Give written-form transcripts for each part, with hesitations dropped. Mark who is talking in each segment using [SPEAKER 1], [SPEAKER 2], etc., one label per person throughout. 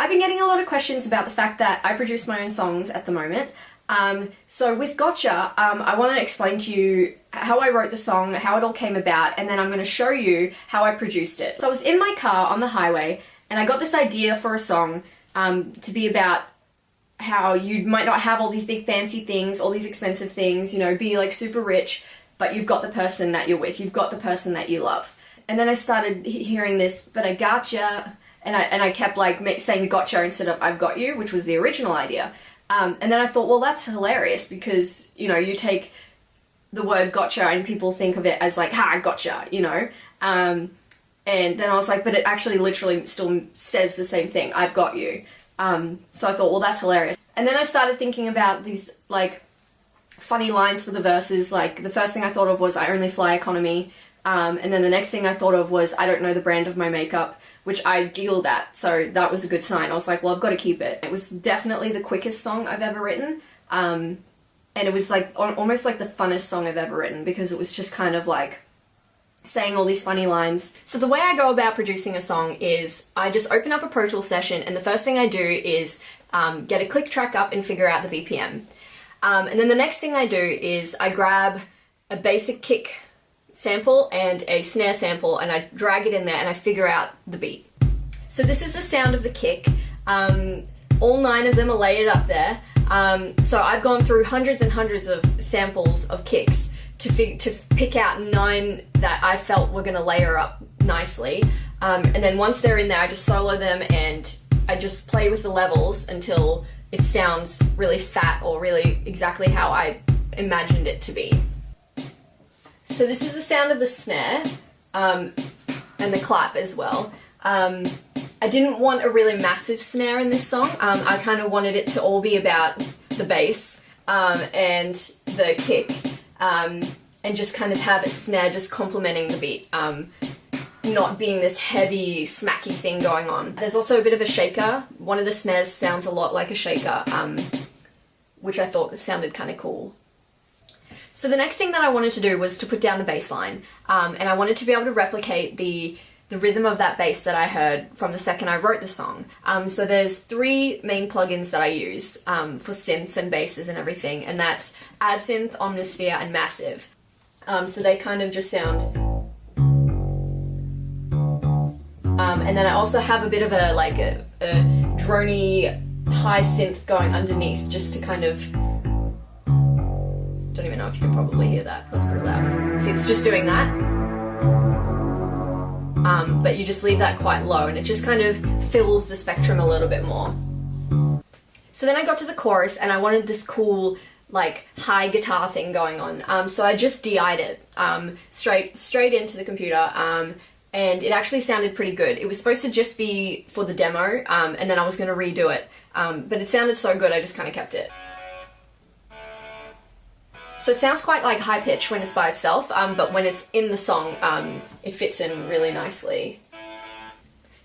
[SPEAKER 1] I've been getting a lot of questions about the fact that I produce my own songs at the moment. So with Gotcha, I want to explain to you how I wrote the song, how it all came about, and then I'm going to show you how I produced it. So I was in my car on the highway, and I got this idea for a song to be about how you might not have all these big fancy things, all these expensive things, you know, be like super rich, but you've got the person that you're with, you've got the person that you love. And then I started hearing this, but I gotcha, and I kept like saying gotcha instead of I've got you, which was the original idea. And then I thought, well, that's hilarious because, you know, you take the word gotcha and people think of it as like, ha, gotcha, you know. And then I was like, but it actually literally still says the same thing, I've got you. So I thought, well, that's hilarious. And then I started thinking about these like funny lines for the verses. Like the first thing I thought of was I only fly economy. And then the next thing I thought of was I don't know the brand of my makeup, which I giggled at, so that was a good sign. I was like, well, I've got to keep it. It was definitely the quickest song I've ever written, and it was like almost like the funnest song I've ever written because it was just kind of like saying all these funny lines. So the way I go about producing a song is I just open up a Pro Tools session, and the first thing I do is get a click track up and figure out the BPM. And then the next thing I do is I grab a basic kick sample and a snare sample and I drag it in there and I figure out the beat. So this is the sound of the kick. All 9 of them are layered up there. So I've gone through hundreds and hundreds of samples of kicks to pick out 9 that I felt were going to layer up nicely. And then once they're in there, I just solo them and I just play with the levels until it sounds really fat or really exactly how I imagined it to be. So this is the sound of the snare, and the clap as well. I didn't want a really massive snare in this song. I kind of wanted it to all be about the bass and the kick, and just kind of have a snare just complementing the beat, not being this heavy, smacky thing going on. There's also a bit of a shaker. One of the snares sounds a lot like a shaker, which I thought sounded kind of cool. So the next thing that I wanted to do was to put down the bass line, and I wanted to be able to replicate the rhythm of that bass that I heard from the second I wrote the song. So there's 3 main plugins that I use for synths and basses and everything, and that's Absynth, Omnisphere, and Massive. So they kind of just sound... and then I also have a bit of a drony high synth going underneath just to kind of... Don't even know if you can probably hear that. Let's put it loud. See, it's just doing that. But you just leave that quite low and it just kind of fills the spectrum a little bit more. So then I got to the chorus and I wanted this cool, like, high guitar thing going on. So I just DI'd it straight into the computer, and it actually sounded pretty good. It was supposed to just be for the demo, and then I was going to redo it. But it sounded so good I just kind of kept it. So it sounds quite like high pitch when it's by itself, but when it's in the song, it fits in really nicely.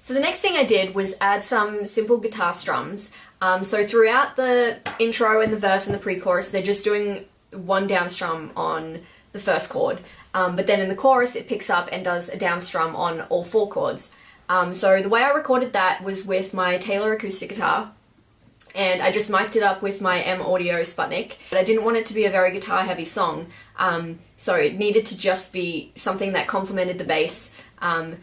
[SPEAKER 1] So the next thing I did was add some simple guitar strums. So throughout the intro and the verse and the pre-chorus, they're just doing 1 down strum on the first chord. But then in the chorus, it picks up and does a down strum on all 4 chords. So the way I recorded that was with my Taylor acoustic guitar. And I just mic'd it up with my M Audio Sputnik. But I didn't want it to be a very guitar heavy song, so it needed to just be something that complemented the bass, and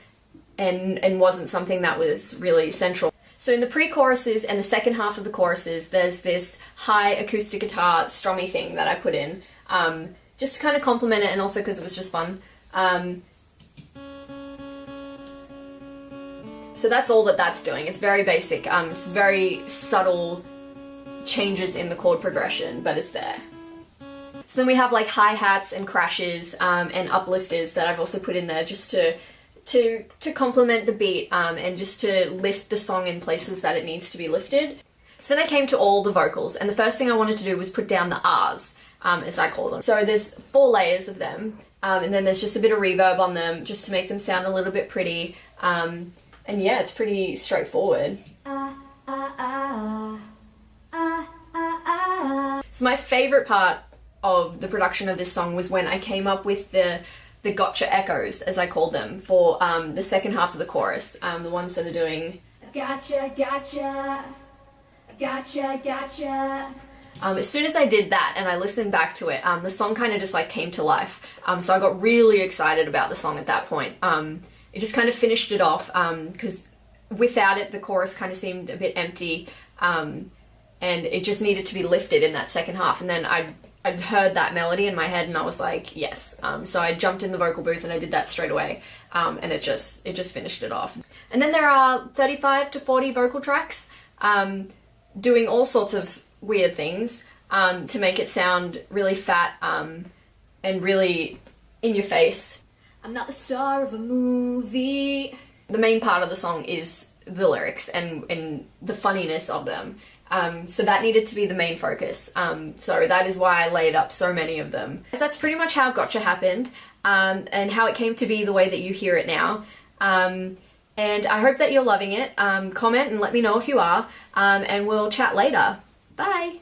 [SPEAKER 1] wasn't something that was really central. So in the pre-choruses and the second half of the choruses, there's this high acoustic guitar strummy thing that I put in, just to kind of complement it and also because it was just fun. So that's all that's doing. It's very basic. It's very subtle changes in the chord progression, but it's there. So then we have like hi-hats and crashes and uplifters that I've also put in there just to complement the beat and just to lift the song in places that it needs to be lifted. So then I came to all the vocals, and the first thing I wanted to do was put down the R's, as I call them. So there's 4 layers of them, and then there's just a bit of reverb on them just to make them sound a little bit pretty. And yeah, it's pretty straightforward. So my favourite part of the production of this song was when I came up with the gotcha echoes, as I called them, for the second half of the chorus, the ones that are doing gotcha. As soon as I did that and I listened back to it, the song kind of just like came to life. So I got really excited about the song at that point. It just kind of finished it off because without it, the chorus kind of seemed a bit empty, and it just needed to be lifted in that second half. And then I'd heard that melody in my head and I was like, yes. So I jumped in the vocal booth and I did that straight away, and it just finished it off. And then there are 35 to 40 vocal tracks doing all sorts of weird things to make it sound really fat and really in your face. I'm not the star of a movie. The main part of the song is the lyrics and the funniness of them. So that needed to be the main focus. So that is why I laid up so many of them. That's pretty much how Gotcha happened, and how it came to be the way that you hear it now. And I hope that you're loving it. Comment and let me know if you are, and we'll chat later. Bye!